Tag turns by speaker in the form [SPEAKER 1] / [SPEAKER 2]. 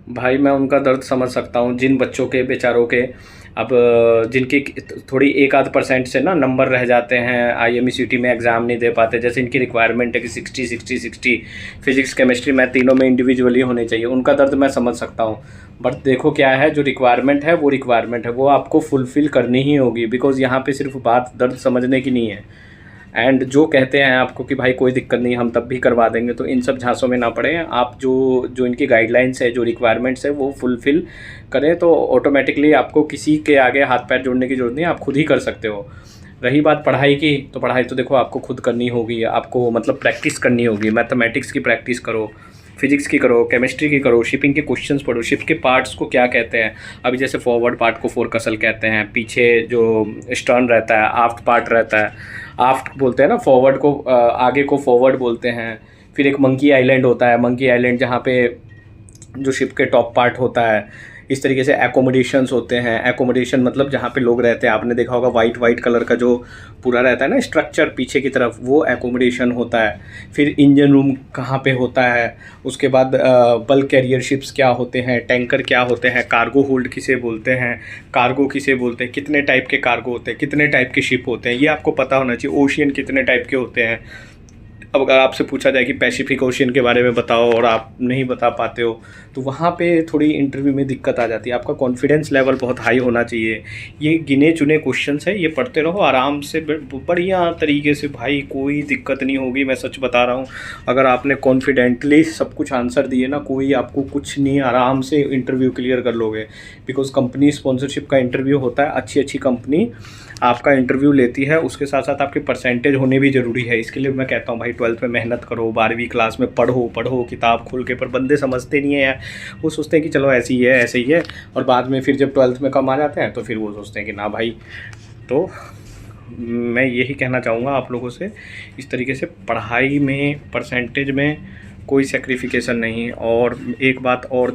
[SPEAKER 1] भाई मैं उनका दर्द समझ सकता हूँ, जिन बच्चों के बेचारों के अब जिनकी थोड़ी एक आध परसेंट से ना नंबर रह जाते हैं, आईएमईसीटी में एग्ज़ाम नहीं दे पाते, जैसे इनकी रिक्वायरमेंट है कि 60 60 60 फिजिक्स केमिस्ट्री मैथ तीनों में इंडिविजुअली होने चाहिए, उनका दर्द मैं समझ सकता हूँ। बट देखो क्या है, जो रिक्वायरमेंट है वो रिक्वायरमेंट है, वो आपको फुलफ़िल करनी ही होगी, बिकॉज़ यहाँ पे सिर्फ बात दर्द समझने की नहीं है। एंड जो कहते हैं आपको कि भाई कोई दिक्कत नहीं, हम तब भी करवा देंगे, तो इन सब झांसों में ना पड़े आप। जो जो इनकी गाइडलाइंस है, जो रिक्वायरमेंट्स है, वो फुलफ़िल करें तो ऑटोमेटिकली आपको किसी के आगे हाथ पैर जोड़ने की ज़रूरत नहीं है, आप खुद ही कर सकते हो। रही बात पढ़ाई की, तो पढ़ाई तो देखो आपको खुद करनी होगी, आपको मतलब प्रैक्टिस करनी होगी। मैथमेटिक्स की प्रैक्टिस करो, फिजिक्स की करो, केमिस्ट्री की करो, शिपिंग के क्वेश्चंस पढ़ो, शिप के पार्ट्स को क्या कहते हैं। अभी जैसे फॉरवर्ड पार्ट को फोरकसल कहते हैं, पीछे जो स्टर्न रहता है, आफ्ट पार्ट रहता है, आफ्ट बोलते हैं ना फॉरवर्ड को, आगे को फॉरवर्ड बोलते हैं। फिर एक मंकी आइलैंड होता है, मंकी आइलैंड जहाँ पे जो शिप के टॉप पार्ट होता है। इस तरीके से एकोमोडेशंस होते हैं, एकोमोडेशन मतलब जहाँ पे लोग रहते हैं, आपने देखा होगा वाइट वाइट कलर का जो पूरा रहता है ना स्ट्रक्चर पीछे की तरफ, वो एकोमोडेशन होता है। फिर इंजन रूम कहाँ पे होता है, उसके बाद बल्क कैरियर शिप्स क्या होते हैं, टैंकर क्या होते हैं, कार्गो होल्ड किसे बोलते हैं, कार्गो किसे बोलते हैं, कितने टाइप के कार्गो होते हैं, कितने टाइप के शिप होते हैं, ये आपको पता होना चाहिए। ओशियन कितने टाइप के होते हैं। अब अगर आपसे पूछा जाए कि पैसिफिक ओशियन के बारे में बताओ और आप नहीं बता पाते हो, तो वहाँ पे थोड़ी इंटरव्यू में दिक्कत आ जाती है। आपका कॉन्फिडेंस लेवल बहुत हाई होना चाहिए। ये गिने चुने क्वेश्चंस है, ये पढ़ते रहो आराम से, बढ़िया तरीके से भाई, कोई दिक्कत नहीं होगी, मैं सच बता रहा हूँ। अगर आपने कॉन्फिडेंटली सब कुछ आंसर दिए ना, कोई आपको कुछ नहीं, आराम से इंटरव्यू क्लियर कर लोगे। बिकॉज कंपनी स्पॉन्सरशिप का इंटरव्यू होता है, अच्छी अच्छी कंपनी आपका इंटरव्यू लेती है, उसके साथ साथ आपके परसेंटेज होने भी ज़रूरी है। इसके लिए मैं कहता हूँ भाई 12th में मेहनत करो, 12वीं क्लास में पढ़ो किताब खोल के। पर बंदे समझते नहीं है यार, वो सोचते हैं कि चलो ऐसे ही है ऐसे ही है, और बाद में फिर जब 12th में कम आ जाते हैं तो फिर वो सोचते हैं कि ना भाई। तो मैं यही कहना चाहूँगा आप लोगों से, इस तरीके से पढ़ाई में परसेंटेज में कोई सेक्रीफिकेशन नहीं। और एक बात और